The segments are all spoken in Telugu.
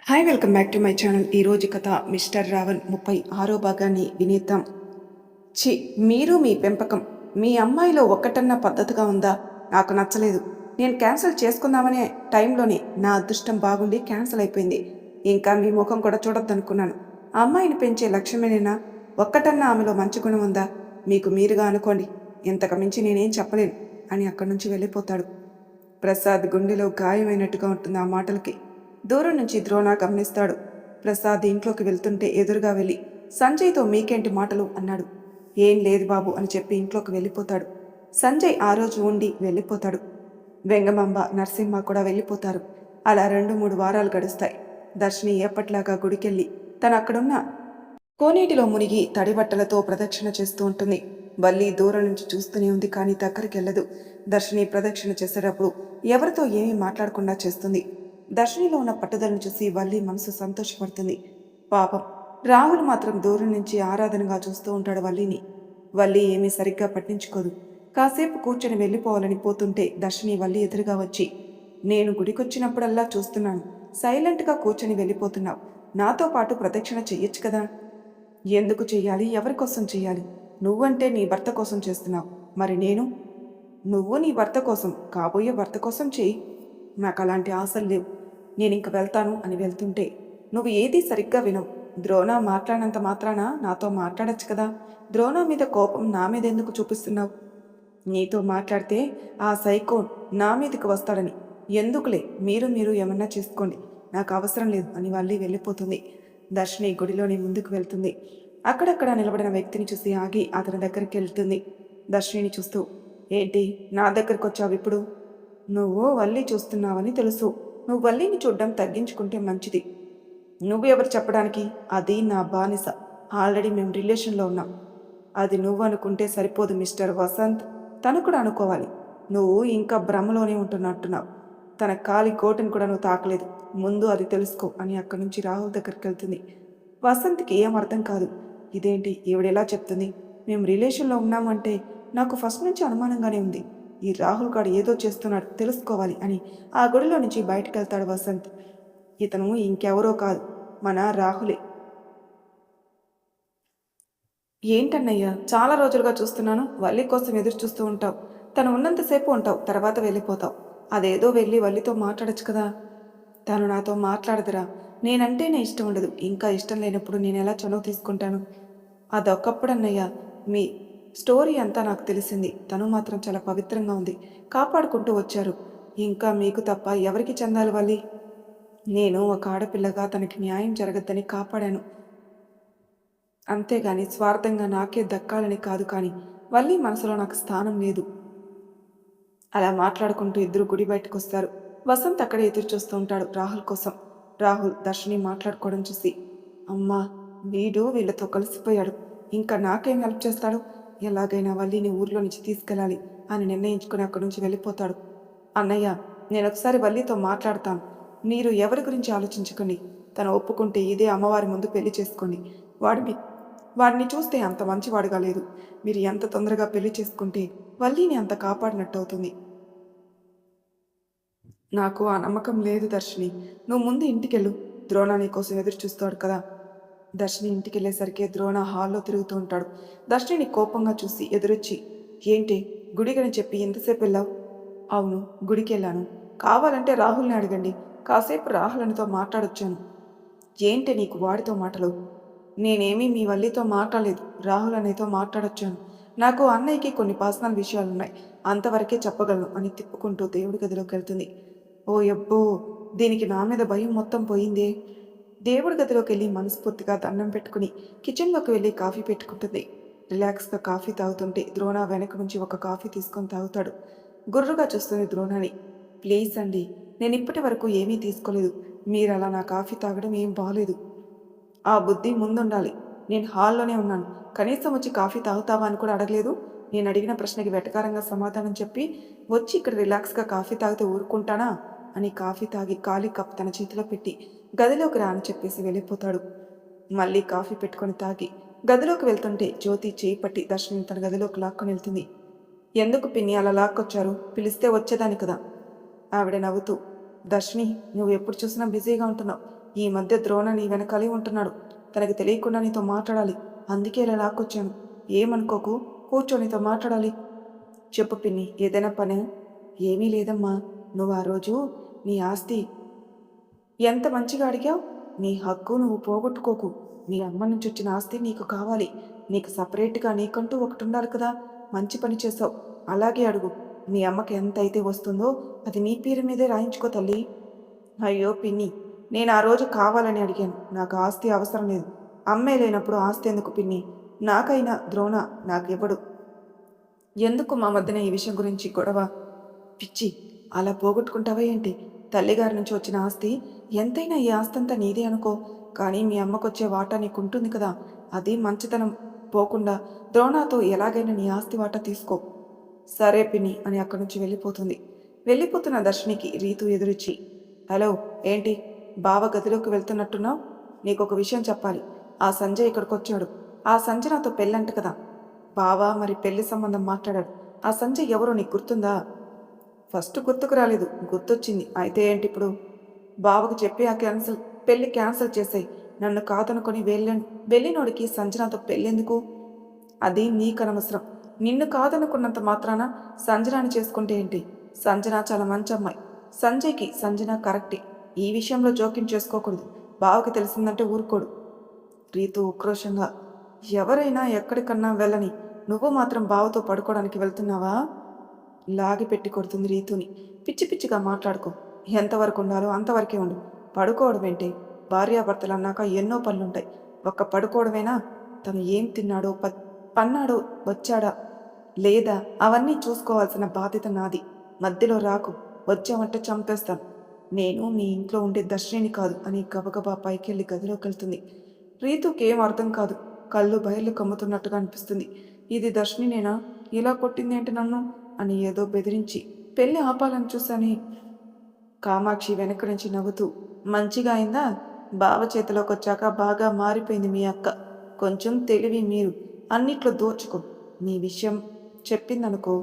Hi welcome back to my channel. ఈరోజు కథ మిస్టర్ రావణ్ 36 భాగాన్ని వినేద్దాం. ఛీ, మీరు మీ పెంపకం, మీ అమ్మాయిలో ఒక్కటన్నా పద్ధతిగా ఉందా? నాకు నచ్చలేదు. నేను క్యాన్సిల్ చేసుకుందామనే టైంలోనే నా అదృష్టం బాగుండి క్యాన్సిల్ అయిపోయింది. ఇంకా మీ ముఖం కూడా చూడొద్దనుకున్నాను. ఆ అమ్మాయిని పెంచే లక్ష్యమేనేనా? ఒక్కటన్నా ఆమెలో మంచి గుణం ఉందా? మీకు మీరుగా అనుకోండి. ఇంతకు మించి నేనేం చెప్పలేను అని అక్కడి నుంచి వెళ్ళిపోతాడు. ప్రసాద్ గుండెలో గాయమైనట్టుగా ఉంటుంది ఆ మాటలకి. దూరం నుంచి ద్రోణ గమనిస్తాడు. ప్రసాద్ ఇంట్లోకి వెళ్తుంటే ఎదురుగా వెళ్ళి సంజయ్తో మీకేంటి మాటలు అన్నాడు. ఏం లేదు బాబు అని చెప్పి ఇంట్లోకి వెళ్ళిపోతాడు. సంజయ్ ఆ రోజు ఉండి వెళ్ళిపోతాడు. వెంగమాంబ నరసింహ కూడా వెళ్ళిపోతారు. అలా 2-3 వారాలు గడుస్తాయి. దర్శిని ఎప్పట్లాగా గుడికెళ్ళి తను అక్కడున్న కోనేటిలో మునిగి తడిబట్టలతో ప్రదక్షిణ చేస్తూ ఉంటుంది. వల్లి దూరం నుంచి చూస్తూనే ఉంది, కానీ దగ్గరికి వెళ్ళదు. దర్శిని ప్రదక్షిణ చేసేటప్పుడు ఎవరితో ఏమీ మాట్లాడకుండా చేస్తుంది. దర్శినిలో ఉన్న పట్టుదలను చూసి వల్లి మనసు సంతోషపడుతుంది. పాపం రాహుల్ మాత్రం దూరం నుంచి ఆరాధనగా చూస్తూ ఉంటాడు వల్లిని. వల్లి ఏమీ సరిగ్గా పట్టించుకోదు. కాసేపు కూర్చొని వెళ్ళిపోవాలని పోతుంటే దర్శిని వల్లి ఎదురుగా వచ్చి, నేను గుడికొచ్చినప్పుడల్లా చూస్తున్నాను, సైలెంట్గా కూర్చొని వెళ్ళిపోతున్నావు. నాతో పాటు ప్రదక్షిణ చెయ్యొచ్చు కదా. ఎందుకు చెయ్యాలి? ఎవరి కోసం చెయ్యాలి? నువ్వంటే నీ భర్త కోసం చేస్తున్నావు, మరి నేను? నువ్వు నీ భర్త కోసం, కాబోయే భర్త కోసం చెయ్యి. నాకు అలాంటి ఆశలు లేవు. నేనింక వెళ్తాను అని వెళ్తుంటే నువ్వు ఏదీ సరిగ్గా వినవు. ద్రోణ మాట్లాడినంత మాత్రాన నాతో మాట్లాడచ్చు కదా. ద్రోణ మీద కోపం నా మీద ఎందుకు చూపిస్తున్నావు? నీతో మాట్లాడితే ఆ సైకో నా మీదకి వస్తాడని. ఎందుకులే, మీరు ఏమన్నా చేసుకోండి, నాకు అవసరం లేదు అని వల్లి వెళ్ళిపోతుంది. దర్శిని గుడిలోని ముందుకు వెళ్తుంది. అక్కడక్కడ నిలబడిన వ్యక్తిని చూసి ఆగి అతని దగ్గరికి వెళ్తుంది. దర్శిని చూస్తూ, ఏంటి నా దగ్గరికి వచ్చావు ఇప్పుడు? నువ్వు వల్లి చూస్తున్నావని తెలుసు. నువ్వు వల్లిని చూడ్డం తగ్గించుకుంటే మంచిది. నువ్వు ఎవరు చెప్పడానికి? అది నా బానిస. ఆల్రెడీ మేము రిలేషన్లో ఉన్నాం. అది నువ్వు అనుకుంటే సరిపోదు మిస్టర్ వసంత్, తను కూడా అనుకోవాలి. నువ్వు ఇంకా భ్రమలోనే ఉంటున్నట్టున్నావు. తన కాలి గోటును కూడా నువ్వు తాకలేదు. ముందు అది తెలుసుకో అని అక్కడి నుంచి రాహుల్ దగ్గరికి వెళ్తుంది. వసంత్కి ఏం అర్థం కాదు. ఇదేంటి ఈవిడెలా చెప్తుంది? మేము రిలేషన్లో ఉన్నామంటే నాకు ఫస్ట్ నుంచి అనుమానంగానే ఉంది. ఈ రాహుల్ గాడు ఏదో చేస్తున్నాడు, తెలుసుకోవాలి అని ఆ గుడిలో నుంచి బయటకు వెళ్తాడు వసంత్. ఇతను ఇంకెవరో కాదు, మన రాహులే. ఏంటన్నయ్యా, చాలా రోజులుగా చూస్తున్నాను. వల్లి కోసం ఎదురు చూస్తూ ఉంటావు. తను ఉన్నంతసేపు ఉంటావు, తర్వాత వెళ్ళిపోతావు. అదేదో వెళ్ళి వల్లితో మాట్లాడచ్చు కదా. తను నాతో మాట్లాడదురా. నేనంటేనే ఇష్టం ఉండదు. ఇంకా ఇష్టం లేనప్పుడు నేను ఎలా చనువు తీసుకుంటాను? అదొక్కప్పుడన్నయ్యా. మీ స్టోరీ అంతా నాకు తెలిసింది. తను మాత్రం చాలా పవిత్రంగా ఉంది, కాపాడుకుంటూ వచ్చారు. ఇంకా మీకు తప్ప ఎవరికి చెందాలి వల్లి? నేను ఒక ఆడపిల్లగా తనకి న్యాయం జరగద్దని కాపాడాను, అంతేగాని స్వార్థంగా నాకే దక్కాలని కాదు. కానీ వల్లి మనసులో నాకు స్థానం లేదు. అలా మాట్లాడుకుంటూ ఇద్దరు గుడి బయటకు వస్తారు. వసంత్ అక్కడే ఎదురు చూస్తూ ఉంటాడు రాహుల్ కోసం. రాహుల్ దర్శిని మాట్లాడుకోవడం చూసి, అమ్మా, వీడు వీళ్ళతో కలిసిపోయాడు, ఇంకా నాకేం హెల్ప్ చేస్తాడు? ఎలాగైనా వల్లిని ఊర్లో నుంచి తీసుకెళ్ళాలి అని నిర్ణయించుకుని అక్కడి నుంచి వెళ్ళిపోతాడు. అన్నయ్య, నేను ఒకసారి వల్లితో మాట్లాడతాను. మీరు ఎవరి గురించి ఆలోచించకండి. తను ఒప్పుకుంటే ఇదే అమ్మవారి ముందు పెళ్లి చేసుకోండి. వాడిని వాడిని చూస్తే అంత మంచివాడుగా లేదు. మీరు ఎంత తొందరగా పెళ్లి చేసుకుంటే వల్లిని అంత కాపాడినట్టు అవుతుంది. నాకు ఆ నమ్మకం లేదు దర్శిని. నువ్వు ముందు ఇంటికెళ్ళు. ద్రోణ నీ కోసం ఎదురు చూస్తాడు కదా. దర్శిని ఇంటికి వెళ్ళేసరికి ద్రోణ హాల్లో తిరుగుతూ ఉంటాడు. దర్శిని కోపంగా చూసి ఎదురొచ్చి, ఏంటి గుడికని చెప్పి ఎంతసేపు వెళ్ళావు? అవును, గుడికి వెళ్ళాను. కావాలంటే రాహుల్ని అడగండి. కాసేపు రాహుల్ అనితో మాట్లాడొచ్చాను. ఏంటి నీకు వాడితో మాటలు? నేనేమీ మీ వల్లితో మాట్లాడలేదు. రాహుల్ అనేతో మాట్లాడొచ్చాను. నాకు అన్నయ్యకి కొన్ని పర్సనల్ విషయాలున్నాయి, అంతవరకే చెప్పగలను అని తిప్పుకుంటూ దేవుడి గదిలోకి వెళ్తుంది. ఓ యబ్బో, దీనికి నా మీద భయం మొత్తం పోయిందే. దేవుడి గదిలోకి వెళ్ళి మనస్ఫూర్తిగా దండం పెట్టుకుని కిచెన్లోకి వెళ్ళి కాఫీ పెట్టుకుంటుంది. రిలాక్స్గా కాఫీ తాగుతుంటే ద్రోణ వెనక నుంచి ఒక కాఫీ తీసుకొని తాగుతాడు. గుర్రుగా చూస్తుంది ద్రోణని. ప్లీజ్ అండి, నేను ఇప్పటి వరకు ఏమీ తీసుకోలేదు. మీరు అలా నా కాఫీ తాగడం ఏం బాగలేదు. ఆ బుద్ధి ముందుండాలి. నేను హాల్లోనే ఉన్నాను, కనీసం వచ్చి కాఫీ తాగుతావా అని కూడా అడగలేదు. నేను అడిగిన ప్రశ్నకి వెటకారంగా సమాధానం చెప్పి వచ్చి ఇక్కడ రిలాక్స్గా కాఫీ తాగితే ఊరుకుంటానా అని కాఫీ తాగి ఖాళీ కప్ తన చేతిలో పెట్టి గదిలోకి రా అని చెప్పేసి వెళ్ళిపోతాడు. మళ్ళీ కాఫీ పెట్టుకొని తాగి గదిలోకి వెళ్తుంటే జ్యోతి చేయి పట్టి దర్శనం తన గదిలోకి లాక్కొని వెళ్తుంది. ఎందుకు పిన్ని అలా లాక్కొచ్చారు? పిలిస్తే వచ్చేదాని కదా. ఆవిడ నవ్వుతూ, దర్శిని, నువ్వు ఎప్పుడు చూసినా బిజీగా ఉంటున్నావు. ఈ మధ్య ద్రోణ నీ వెనకాలే ఉంటున్నాడు. తనకి తెలియకుండా నీతో మాట్లాడాలి. అందుకే ఇలా లాక్కొచ్చాను. ఏమనుకోకు, కూర్చో, నీతో మాట్లాడాలి. చెప్పు పిన్ని, ఏదైనా పని? ఏమీ లేదమ్మా. నువ్వు ఆ రోజు నీ ఆస్తి ఎంత మంచిగా అడిగావు. నీ హక్కు నువ్వు పోగొట్టుకోకు. నీ అమ్మ నుంచి వచ్చిన ఆస్తి నీకు కావాలి. నీకు సపరేట్గా నీకంటూ ఒకటి ఉండాలి కదా. మంచి పని చేసావు. అలాగే అడుగు. మీ అమ్మకి ఎంత అయితే వస్తుందో అది నీ పేరు మీదే రాయించుకో తల్లి. అయ్యో పిన్ని, నేను ఆ రోజు కావాలని అడిగాను. నాకు ఆస్తి అవసరం లేదు. అమ్మే లేనప్పుడు ఆస్తి ఎందుకు పిన్ని? నాకైనా ద్రోణ నాకు ఇవ్వడు. ఎందుకు మా మధ్యన ఈ విషయం గురించి గొడవ? పిచ్చి, అలా పోగొట్టుకుంటావా ఏంటి? తల్లిగారి నుంచి వచ్చిన ఆస్తి ఎంతైనా ఈ ఆస్తంతా నీదే అనుకో. కానీ మీ అమ్మకొచ్చే వాటా నీకుంటుంది కదా. అది మంచితనం పోకుండా ద్రోణాతో ఎలాగైనా నీ ఆస్తి వాటా తీసుకో. సరే పిన్ని అని అక్కడి నుంచి వెళ్ళిపోతుంది. వెళ్ళిపోతున్న దర్శినికి రీతు ఎదురిచ్చి, హలో, ఏంటి బావ గదిలోకి వెళ్తున్నట్టున్నావు? నీకొక విషయం చెప్పాలి. ఆ సంజయ్ ఇక్కడికి వచ్చాడు. ఆ సంజయ్ పెళ్ళంట కదా. బావా మరి పెళ్లి సంబంధం మాట్లాడాడు. ఆ సంజయ్ ఎవరో నీకు గుర్తుందా? ఫస్ట్ గుర్తుకు రాలేదు, గుర్తొచ్చింది. అయితే ఏంటి ఇప్పుడు? బావకు చెప్పి ఆ పెళ్లి క్యాన్సిల్ చేసాయి. నన్ను కాదనుకొని వెళ్ళినోడికి సంజనాతో పెళ్ళెందుకు? అది నీకనవసరం. నిన్ను కాదనుకున్నంత మాత్రాన సంజనాని చేసుకుంటే ఏంటి? సంజన చాలా మంచి అమ్మాయి. సంజయ్కి సంజన కరెక్టే. ఈ విషయంలో జోక్యం చేసుకోకూడదు. బావకి తెలిసిందంటే ఊరుకోడు. రీతు ఉక్రోషంగా, ఎవరైనా ఎక్కడికన్నా వెళ్ళని, నువ్వు మాత్రం బావతో పడుకోవడానికి వెళ్తున్నావా? లాగి పెట్టి కొడుతుంది రీతుని. పిచ్చి పిచ్చిగా మాట్లాడుకో. ఎంతవరకు ఉండాలో అంతవరకే ఉండు. పడుకోవడం ఏంటి? భార్యాభర్తలు అన్నాక ఎన్నో పనులుంటాయి. ఒక్క పడుకోవడమేనా? తను ఏం తిన్నాడో పన్నాడో వచ్చాడా లేదా అవన్నీ చూసుకోవాల్సిన బాధ్యత నాది. మధ్యలో రాకు. వచ్చావంటే చంపేస్తాను. నేను మీ ఇంట్లో ఉండే దర్శిని కాదు అని గబగబా పైకెళ్ళి గదిలోకి వెళ్తుంది. రీతుకి ఏం అర్థం కాదు. కళ్ళు బయళ్ళు కమ్ముతున్నట్టుగా అనిపిస్తుంది. ఇది దర్శినేనా? ఇలా కొట్టిందేంటి నన్ను అని ఏదో బెదిరించి పెళ్ళి ఆపాలని చూశాని. కామాక్షి వెనక నుంచి నవ్వుతూ, మంచిగా అయిందా? బావ చేతిలోకి వచ్చాక బాగా మారిపోయింది మీ అక్క. కొంచెం తెలివి మీరు. అన్నిట్లో దోచుకో. నీ విషయం చెప్పిందనుకో,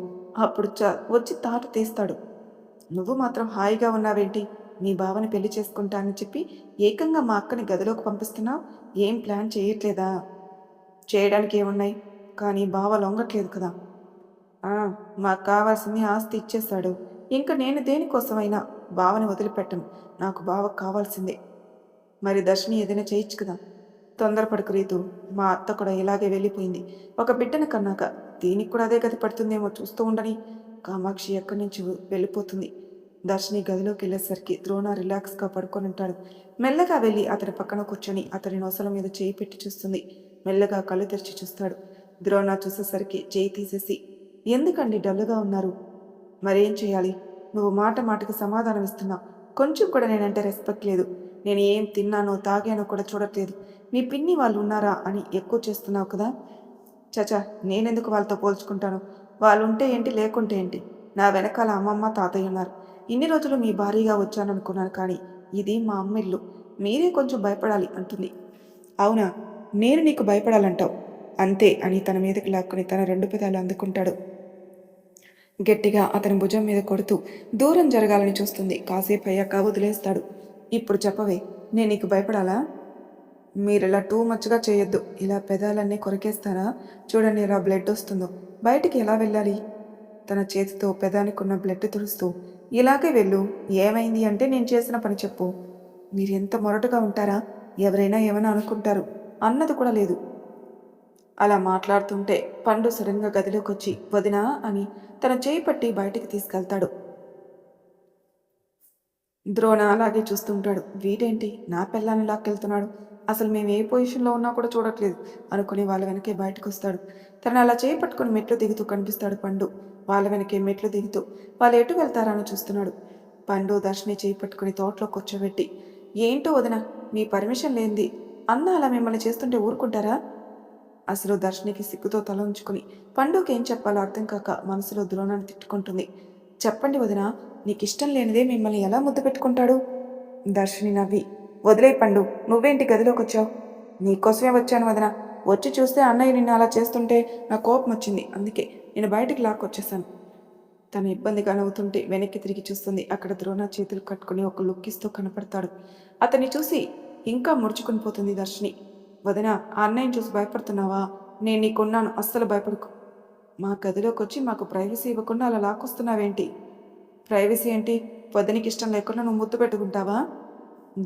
అప్పుడు వచ్చి తాట తీస్తాడు. నువ్వు మాత్రం హాయిగా ఉన్నావేంటి? మీ బావని పెళ్లి చేసుకుంటానని చెప్పి ఏకంగా మా అక్కని గదిలోకి పంపిస్తున్నావు. ఏం ప్లాన్ చేయట్లేదా? చేయడానికి ఏమున్నాయి, కానీ బావ లొంగట్లేదు కదా. మాకు కావాల్సింది ఆస్తి ఇచ్చేశాడు. ఇంకా నేను దేనికోసమైనా బావని వదిలిపెట్టను. నాకు బావ కావాల్సిందే. మరి దర్శిని ఏదైనా చేయొచ్చు కదా. తొందరపడకు రీతు. మా అత్త కూడా ఇలాగే వెళ్ళిపోయింది. ఒక బిడ్డను కన్నాక దీనికి కూడా అదే గతి పడుతుందేమో, చూస్తూ ఉండని. కామాక్షి ఎక్కడి నుంచి వెళ్ళిపోతుంది. దర్శిని గదిలోకి వెళ్ళేసరికి ద్రోణ రిలాక్స్గా పడుకొని ఉంటాడు. మెల్లగా వెళ్ళి అతని పక్కన కూర్చొని అతని నొసల మీద చేయి పెట్టి చూస్తుంది. మెల్లగా కళ్ళు తెరిచి చూస్తాడు. ద్రోణ చూసేసరికి చేయి తీసేసి, ఎందుకండి డల్లుగా ఉన్నారు? మరేం చేయాలి? నువ్వు మాట మాటకి సమాధానం ఇస్తున్నావు. కొంచెం కూడా నేనంటే రెస్పెక్ట్ లేదు. నేను ఏం తిన్నానో తాగానో కూడా చూడట్లేదు. మీ పిన్ని వాళ్ళు ఉన్నారా అని ఎక్కువ చేస్తున్నావు కదా. చచా, నేనెందుకు వాళ్ళతో పోల్చుకుంటాను? వాళ్ళు ఉంటే ఏంటి, లేకుంటే ఏంటి? నా వెనకాల అమ్మమ్మ తాతయ్య ఉన్నారు. ఇన్ని రోజులు మీ భారీగా వచ్చాననుకున్నాను, కానీ ఇది మా అమ్మ ఇల్లు. మీరే కొంచెం భయపడాలి అంటుంది. అవునా, నేను నీకు భయపడాలంటావు? అంతే అని తన మీదకి లాక్కుని తన 2 పెదాలు అందుకుంటాడు. గట్టిగా అతని భుజం మీద కొడుతూ దూరం జరగాలని చూస్తుంది. కాసేపు అయ్యాక వదిలేస్తాడు. ఇప్పుడు చెప్పవే, నేను నీకు భయపడాలా? మీరిలా టూ మచ్గా చేయొద్దు. ఇలా పెదాలన్నీ కొరికేస్తారా? చూడండి ఎలా బ్లడ్ వస్తుందో. బయటికి ఎలా వెళ్ళాలి? తన చేతితో పెదానికున్న బ్లడ్ తుడుస్తూ, ఇలాగే వెళ్ళు. ఏమైంది అంటే నేను చేసిన పని చెప్పు. మీరెంత మొరటుగా ఉంటారా? ఎవరైనా ఏమైనా అనుకుంటారు అన్నది కూడా లేదు. అలా మాట్లాడుతుంటే పండు సడన్గా గదిలోకి వచ్చి వదినా అని తన చేయి పట్టి బయటికి తీసుకెళ్తాడు. ద్రోణ అలాగే చూస్తుంటాడు. వీడేంటి నా పిల్లాన్ని లాక్కెళ్తున్నాడు? అసలు మేము ఏ పొజిషన్లో ఉన్నా కూడా చూడట్లేదు అనుకుని వాళ్ళ వెనకే బయటకు వస్తాడు. తను అలా చేయి పట్టుకుని మెట్లు దిగుతూ కనిపిస్తాడు పండు. వాళ్ళ వెనకే మెట్లు దిగుతూ వాళ్ళు ఎటు వెళ్తారా అని చూస్తున్నాడు. పండు దర్శిని చేయి పట్టుకుని తోటలో కూర్చోబెట్టి, ఏంటో వదిన, మీ పర్మిషన్ లేనిది అన్న అలా మిమ్మల్ని చేస్తుంటే ఊరుకుంటారా? అసలు దర్శినికి సిగ్గుతో తల ఉంచుకుని పండుకి ఏం చెప్పాలో అర్థం కాక మనసులో ద్రోణాన్ని తిట్టుకుంటుంది. చెప్పండి వదిన, నీకు ఇష్టం లేనిదే మిమ్మల్ని ఎలా ముద్దు పెట్టుకుంటాడు? దర్శిని నవ్వి, వదిలే పండు, నువ్వేంటి గదిలోకి వచ్చావు? నీకోసమే వచ్చాను వదిన. వచ్చి చూస్తే అన్నయ్య నిన్ను అలా చేస్తుంటే నా కోపం వచ్చింది. అందుకే నేను బయటికి లాక్కొచ్చేసాను. తను ఇబ్బందిగా నవ్వుతుంటే వెనక్కి తిరిగి చూస్తుంది. అక్కడ ద్రోణ చేతులు కట్టుకుని ఒక లుక్ ఇస్తూ కనపడతాడు. అతన్ని చూసి ఇంకా ముడుచుకుని పోతుంది దర్శిని. వదిన, ఆ అన్నయ్యని చూసి భయపడుతున్నావా? నేను నీకున్నాను, అస్సలు భయపడకు. మా గదిలోకొచ్చి మాకు ప్రైవసీ ఇవ్వకుండా అలా లాక్కొస్తున్నావేంటి? ప్రైవసీ ఏంటి? వదినికి ఇష్టం లేకుండా నువ్వు ముద్దు పెట్టుకుంటావా?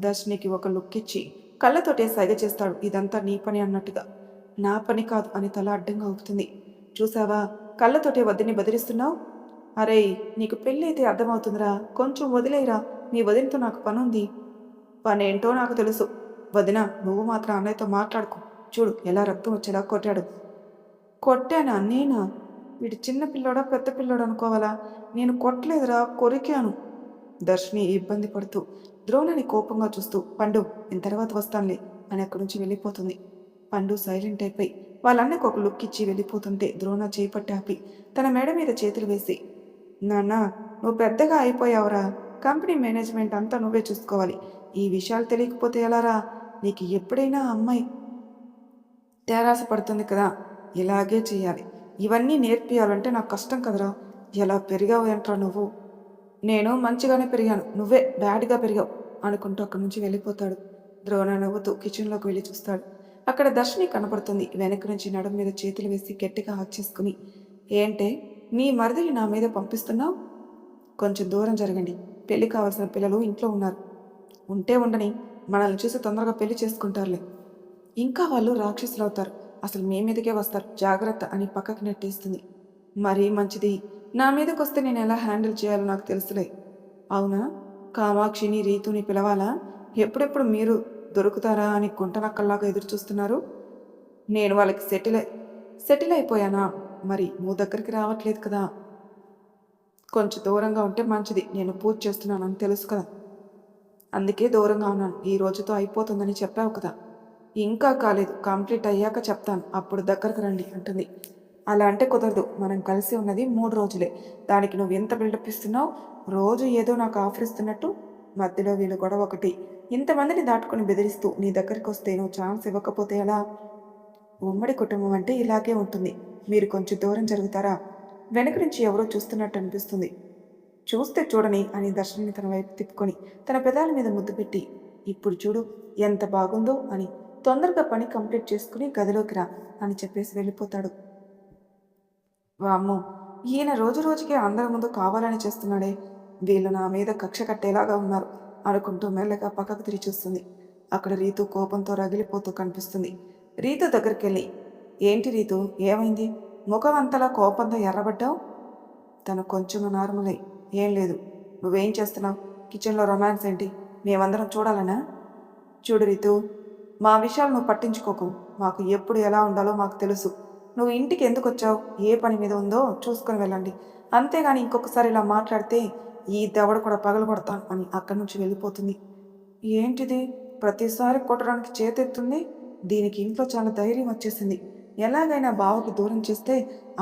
దర్శినికి ఒక లుక్ ఇచ్చి కళ్ళతోటే సైగ చేస్తాడు. ఇదంతా నీ పని అన్నట్టుగా. నా పని కాదు అని తల అడ్డంగా ఊపుతుంది. చూసావా, కళ్ళతోటే వదిని బెదిరిస్తున్నావు? అరేయ్, నీకు పెళ్ళి అయితే అర్థమవుతుందిరా, కొంచెం వదిలేయరా. నీ వదినతో నాకు పనుంది. పనేంటో నాకు తెలుసు. వదిన, నువ్వు మాత్రం అన్నయ్యతో మాట్లాడుకో. చూడు ఎలా రక్తం వచ్చేలా కొట్టాడు. కొట్టానా నేనా? వీడు చిన్న పిల్లోడా పెద్ద పిల్లోడు అనుకోవాలా? నేను కొట్టలేదురా, కొరికాను. దర్శిని ఇబ్బంది పడుతూ ద్రోణని కోపంగా చూస్తూ, పండు నేను తర్వాత వస్తానులే అని అక్కడి నుంచి వెళ్ళిపోతుంది. పండు సైలెంట్ అయిపోయి వాళ్ళన్నకు ఒక లుక్ ఇచ్చి వెళ్ళిపోతుంటే ద్రోణ చేపట్టి ఆపి తన మెడ మీద చేతులు వేసి, నాన్న, నువ్వు పెద్దగా అయిపోయావురా. కంపెనీ మేనేజ్మెంట్ అంతా నువ్వే చూసుకోవాలి. ఈ విషయాలు తెలియకపోతే ఎలారా? నీకు ఎప్పుడైనా అమ్మాయి తేరాస పడుతుంది కదా, ఇలాగే చేయాలి. ఇవన్నీ నేర్పియాలంటే నాకు కష్టం కదరా. ఎలా పెరిగావు ఏంట్రా నువ్వు? నేను మంచిగానే పెరిగాను, నువ్వే బ్యాడ్గా పెరిగావు అనుకుంటూ అక్కడి నుంచి వెళ్ళిపోతాడు. ద్రోణ నవ్వుతూ కిచెన్లోకి వెళ్ళి చూస్తాడు. అక్కడ దర్శిని కనపడుతుంది. వెనక నుంచి నడుం మీద చేతులు వేసి గట్టిగా హాక్ చేసుకుని, ఏంటే నీ మరిదిని నా మీద పంపిస్తున్నావు? కొంచెం దూరం జరగండి. పెళ్లి కావాల్సిన పిల్లలు ఇంట్లో ఉన్నారు. ఉంటే ఉండని, మనల్ని చూసి తొందరగా పెళ్లి చేసుకుంటారులే. ఇంకా వాళ్ళు రాక్షసులు అవుతారు. అసలు మీ మీదకే వస్తారు, జాగ్రత్త అని పక్కకి నెట్టేస్తుంది. మరీ మంచిది. నా మీదకి వస్తే నేను ఎలా హ్యాండిల్ చేయాలో నాకు తెలుసులే. అవునా, కామాక్షిని రీతుని పిలవాలా? ఎప్పుడెప్పుడు మీరు దొరుకుతారా అని గుంటనక్కల్లాగా ఎదురు చూస్తున్నారు. నేను వాళ్ళకి సెటిల్ అయిపోయానా? మరి నువ్వు దగ్గరికి రావట్లేదు కదా. కొంచెం దూరంగా ఉంటే మంచిది. నేను పూజ చేస్తున్నానని తెలుసు కదా, అందుకే దూరంగా ఉన్నాను. ఈ రోజుతో అయిపోతుందని చెప్పావు కదా. ఇంకా కాలేదు, కంప్లీట్ అయ్యాక చెప్తాను, అప్పుడు దగ్గరకు రండి అంటుంది. అలా అంటే కుదరదు. మనం కలిసి ఉన్నది 3 రోజులే. దానికి నువ్వు ఎంత బిల్డప్ ఇస్తున్నావు? రోజు ఏదో నాకు ఆఫర్ ఇస్తున్నట్టు. మధ్యలో వీళ్ళు గొడవ ఒకటి. ఇంతమందిని దాటుకుని బెదిరిస్తూ నీ దగ్గరికి వస్తే నువ్వు ఛాన్స్ ఇవ్వకపోతే ఎలా? ఉమ్మడి కుటుంబం అంటే ఇలాగే ఉంటుంది. మీరు కొంచెం దూరం జరుగుతారా? వెనక నుంచి ఎవరో చూస్తున్నట్టు అనిపిస్తుంది. చూస్తే చూడని అని దర్శని తన వైపు తిప్పుకొని తన పెదాల మీద ముద్దు పెట్టి, ఇప్పుడు చూడు ఎంత బాగుందో అని, తొందరగా పని కంప్లీట్ చేసుకుని గదిలోకి రా అని చెప్పేసి వెళ్ళిపోతాడు. వామ్మో, ఈయన రోజు రోజుకి అందరి ముందు కావాలని చేస్తున్నాడే. వీళ్ళు నా మీద కక్ష కట్టేలాగా ఉన్నారు అనుకుంటూ మెల్లగా పక్కకు తిరిగి చూస్తుంది. అక్కడ రీతు కోపంతో రగిలిపోతూ కనిపిస్తుంది. రీతు దగ్గరికి వెళ్ళి, ఏంటి రీతు, ఏమైంది? ముఖం అంతలా కోపంతో ఎర్రబడ్డావు? తను కొంచెం నార్మలై, ఏం లేదు. నువ్వేం చేస్తున్నావు? కిచెన్లో రొమాన్స్ ఏంటి? మేమందరం చూడాలనా? చూడు రీతు, మా విషయాలు నువ్వు పట్టించుకోకు. మాకు ఎప్పుడు ఎలా ఉండాలో మాకు తెలుసు. నువ్వు ఇంటికి ఎందుకు వచ్చావు, ఏ పని మీద ఉందో చూసుకొని వెళ్ళండి. అంతేగాని ఇంకొకసారి ఇలా మాట్లాడితే ఈ దవడ కూడా పగలగొడతాను అని అక్కడి నుంచి వెళ్ళిపోతుంది. ఏంటిది, ప్రతిసారి కొట్టడానికి చేతెత్తుంది? దీనికి ఇంట్లో చాలా ధైర్యం వచ్చేసింది. ఎలాగైనా బావకు దూరం చేస్తే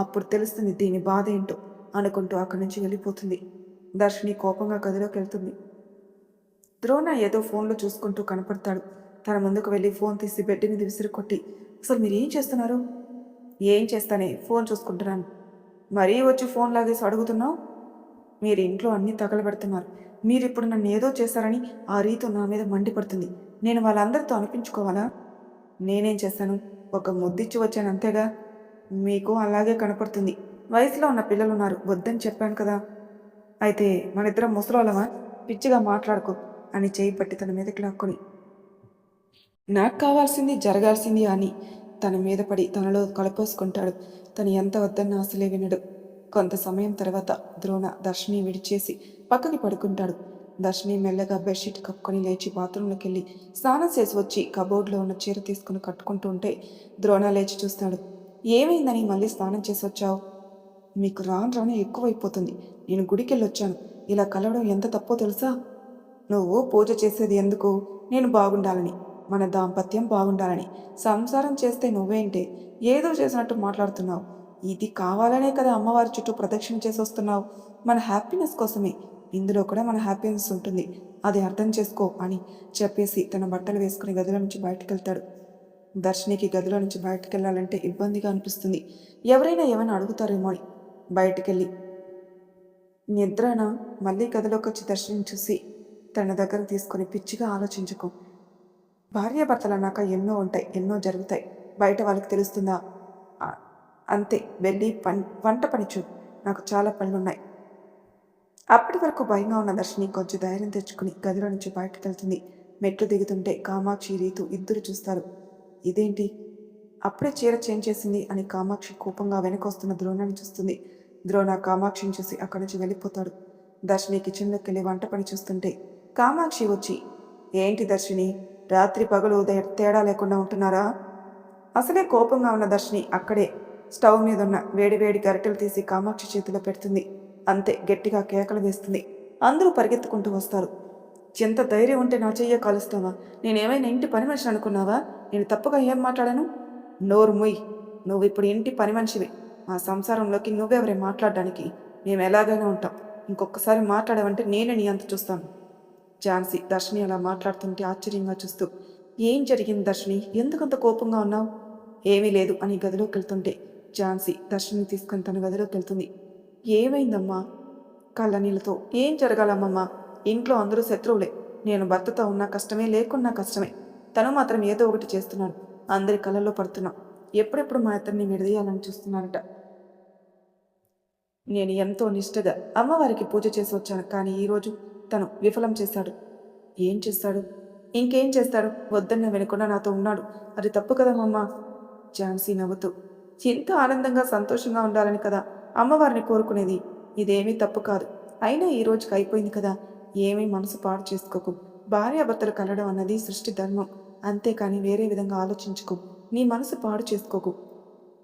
అప్పుడు తెలుస్తుంది దీని బాధ ఏంటో అనుకుంటూ అక్కడి నుంచి వెళ్ళిపోతుంది. దర్శిని కోపంగా గదిలోకి వెళ్తుంది. ద్రోణ ఏదో ఫోన్లో చూసుకుంటూ కనపడతాడు. తన ముందుకు వెళ్ళి ఫోన్ తీసి బెడ్ మీద విసిరి కొట్టి, అసలు మీరు ఏం చేస్తున్నారు? ఏం చేస్తానే, ఫోన్ చూసుకుంటున్నాను. మరీ వచ్చి ఫోన్ లాగేసి అడుగుతున్నావు? మీరు ఇంట్లో అన్నీ తగలబెడుతున్నారు. మీరిప్పుడు నన్ను ఏదో చేశారని ఆ రీతు నా మీద మండిపడుతుంది. నేను వాళ్ళందరితో అనిపించుకోవాలా? నేనేం చేశాను? ఒక ముద్దిచ్చి వచ్చాను అంతేగా. మీకు అలాగే కనపడుతుంది. వయసులో ఉన్న పిల్లలున్నారు, వద్దని చెప్పాను కదా. అయితే మనిద్దరం ముసలోళ్ళమా? పిచ్చిగా మాట్లాడుకో అని చేయి పట్టి తన మీదకి లాక్కొని, నాకు కావాల్సింది జరగాల్సింది అని తన మీద పడి తనలో కలపోసుకుంటాడు. తను ఎంత వద్దన్న అసలే వినడు. కొంత సమయం తర్వాత ద్రోణ దర్శిని విడిచేసి పక్కకి పడుకుంటాడు. దర్శిని మెల్లగా బెడ్షీట్ కప్పుకొని లేచి బాత్రూంలోకి వెళ్ళి స్నానం చేసి వచ్చి కబోర్డ్లో ఉన్న చీర తీసుకుని కట్టుకుంటూ ఉంటే ద్రోణ లేచి చూస్తాడు. ఏమైందని మళ్ళీ స్నానం చేసి వచ్చావు? మీకు రాను రాను ఎక్కువైపోతుంది. నేను గుడికి వెళ్ళొచ్చాను. ఇలా కలవడం ఎంత తప్పో తెలుసా? నువ్వు పూజ చేసేది ఎందుకు? నేను బాగుండాలని, మన దాంపత్యం బాగుండాలని. సంసారం చేస్తే నువ్వేంటే ఏదో చేసినట్టు మాట్లాడుతున్నావు. ఇది కావాలనే కదా అమ్మవారి చుట్టూ ప్రదక్షిణ చేసి వస్తున్నావు. మన హ్యాపీనెస్ కోసమే. ఇందులో కూడా మన హ్యాపీనెస్ ఉంటుంది, అది అర్థం చేసుకో అని చెప్పేసి తన బట్టలు వేసుకుని గదిలో నుంచి బయటకు వెళ్తాడు. దర్శినికి గదిలో నుంచి బయటకు వెళ్ళాలంటే ఇబ్బందిగా అనిపిస్తుంది. ఎవరైనా ఏమైనా అడుగుతారేమో అని బయటికెళ్ళి నిద్రన మళ్ళీ గదిలోకి వచ్చి దర్శనం చూసి తన దగ్గర తీసుకొని పిచ్చిగా ఆలోచించకు. భార్యాభర్తలు అన్నాక ఎన్నో ఉంటాయి, ఎన్నో జరుగుతాయి. బయట వాళ్ళకి తెలుస్తుందా? ఆ, అంతే, వెళ్ళి వంట పని చూడు. నాకు చాలా పనులున్నాయి. అప్పటి వరకు భయంగా ఉన్న దర్శిని కొంచెం ధైర్యం తెచ్చుకుని గదిలో నుంచి బయటకు వెళ్తుంది. మెట్లు దిగుతుంటే కామాక్షి, రీతు ఇద్దరు చూస్తారు. ఇదేంటి, అప్పుడే చీర చేంజ్ చేసింది అని కామాక్షి కోపంగా వెనకొస్తున్న ద్రోణాన్ని చూస్తుంది. ద్రోణ కామాక్షిని చూసి అక్కడి నుంచి వెళ్ళిపోతాడు. దర్శిని కిచెన్లోకి వెళ్ళి వంట పని చూస్తుంటే కామాక్షి వచ్చి, ఏంటి దర్శిని, రాత్రి పగలు తేడా లేకుండా ఉంటున్నారా? అసలే కోపంగా ఉన్న దర్శిని అక్కడే స్టవ్ మీద ఉన్న వేడివేడి గరిటెలు తీసి కామాక్షి చేతిలో పెడుతుంది. అంతే, గట్టిగా కేకలు వేస్తుంది. అందరూ పరిగెత్తుకుంటూ వస్తారు. ఎంత ధైర్యం ఉంటే నా చెయ్య కాలుస్తావా? నేనేమైనా ఇంటి పని మనిషి అనుకున్నావా? నేను తప్పుగా ఏం మాట్లాడాను? నోరు ముయ్, నువ్వు ఇప్పుడు ఇంటి పని మనిషివి. మా సంసారంలోకి నువ్వెవరే మాట్లాడడానికి? మేము ఎలాగైనా ఉంటాం. ఇంకొకసారి మాట్లాడావంటే నేనే నీ అంత చూస్తాను. ఝాన్సీ దర్శిని అలా మాట్లాడుతుంటే ఆశ్చర్యంగా చూస్తూ, ఏం జరిగింది దర్శిని, ఎందుకంత కోపంగా ఉన్నావు? ఏమీ లేదు అని గదిలోకి వెళ్తుంటే ఝాన్సీ దర్శిని తీసుకొని తన గదిలోకి వెళ్తుంది. ఏమైందమ్మా? కళ్ళ నీళ్ళతో, ఏం జరగాలమ్మమ్మా? ఇంట్లో అందరూ శత్రువులే. నేను భర్తతో ఉన్నా కష్టమే, లేకున్నా కష్టమే. తను మాత్రం ఏదో ఒకటి చేస్తున్నాడు. అందరి కళ్ళల్లో పడుతున్నాం. ఎప్పుడెప్పుడు మా ఇద్దరిని విడదీయాలని చూస్తున్నారట. నేను ఎంతో నిష్ఠగా అమ్మవారికి పూజ చేసి వచ్చాను, కానీ ఈరోజు తను విఫలం చేశాడు. ఏం చేస్తాడు? ఇంకేం చేస్తాడు? వద్దన్న వినకుండా నాతో ఉన్నాడు. అది తప్పు కదమ్మా. ఝాన్సీ నవ్వుతూ, ఎంతో ఆనందంగా సంతోషంగా ఉండాలని కదా అమ్మవారిని కోరుకునేది. ఇదేమీ తప్పు కాదు. అయినా ఈ రోజుకి అయిపోయింది కదా, ఏమీ మనసు పాడు చేసుకోకు. భార్యాభర్తలు కలడం అన్నది సృష్టి ధర్మం, అంతేకాని వేరే విధంగా ఆలోచించుకో. నీ మనసు పాడు చేసుకోకు.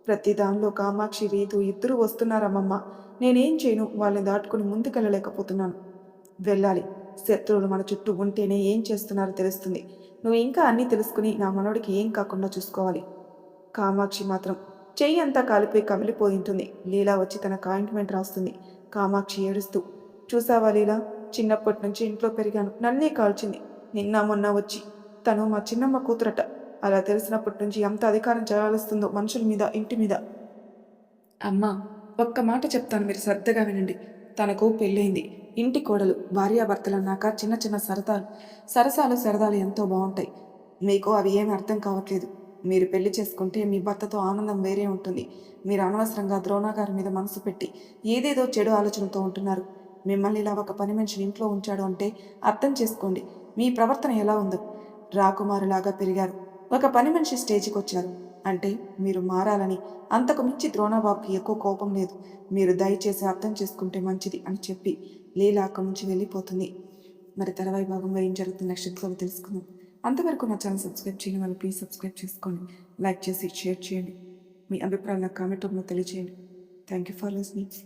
ప్రతి దానిలో కామాక్షి, రీతు ఇద్దరూ వస్తున్నారమ్మమ్మ. నేనేం చేయను, వాళ్ళని దాటుకుని ముందుకెళ్ళలేకపోతున్నాను. వెళ్ళాలి. శత్రువులు మన చుట్టూ ఉంటేనే ఏం చేస్తున్నారో తెలుస్తుంది. నువ్వు ఇంకా అన్నీ తెలుసుకుని నా మనవడికి ఏం కాకుండా చూసుకోవాలి. కామాక్షి మాత్రం చెయ్యి అంతా కాలిపోయి కమిలిపోయి ఉంటుంది. లీలా వచ్చి తన కాయింట్మెంట్ రాస్తుంది. కామాక్షి ఏడుస్తూ, చూసావా లీలా, చిన్నప్పటి నుంచి ఇంట్లో పెరిగాను, నన్నే కాల్చింది. నిన్న మొన్న వచ్చి, తను మా చిన్నమ్మ కూతురట. అలా తెలిసినప్పటి నుంచి ఎంత అధికారం చేయాల్స్తుందో మనుషుల మీద, ఇంటి మీద. అమ్మా, ఒక్క మాట చెప్తాను, మీరు శ్రద్ధగా వినండి. తనకు పెళ్ళైంది. ఇంటి కోడలు. భార్యాభర్తలు అన్నాక చిన్న చిన్న సరసాలు సరదాలు ఎంతో బాగుంటాయి. మీకు అవి ఏమి అర్థం కావట్లేదు. మీరు పెళ్లి చేసుకుంటే మీ భర్తతో ఆనందం వేరే ఉంటుంది. మీరు అనవసరంగా ద్రోణాగారి మీద మనసు పెట్టి ఏదేదో చెడు ఆలోచనతో ఉంటున్నారు. మిమ్మల్ని ఇలా ఒక పని మనిషిని ఇంట్లో ఉంచాడు అంటే అర్థం చేసుకోండి మీ ప్రవర్తన ఎలా ఉందో. రాకుమారులాగా పెరిగారు, ఒక పని మనిషి స్టేజ్కి వచ్చారు అంటే మీరు మారాలని. అంతకు మించి ద్రోణబాబుకి ఎక్కువ కోపం లేదు. మీరు దయచేసి అర్థం చేసుకుంటే మంచిది అని చెప్పి లీలా అక్కడి నుంచి వెళ్ళిపోతుంది. మరి తర్వాయి భాగంలో ఏం జరుగుతుంది నెక్స్ట్ ఎపిసోడ్లో తెలుసుకుందాం. అంతవరకు నా ఛానల్ సబ్స్క్రైబ్ చేయని వాళ్ళు ప్లీజ్ సబ్స్క్రైబ్ చేసుకోండి. లైక్ చేసి షేర్ చేయండి. మీ అభిప్రాయాలను కామెంట్ రూపంలో తెలియజేయండి. Thank you for listening.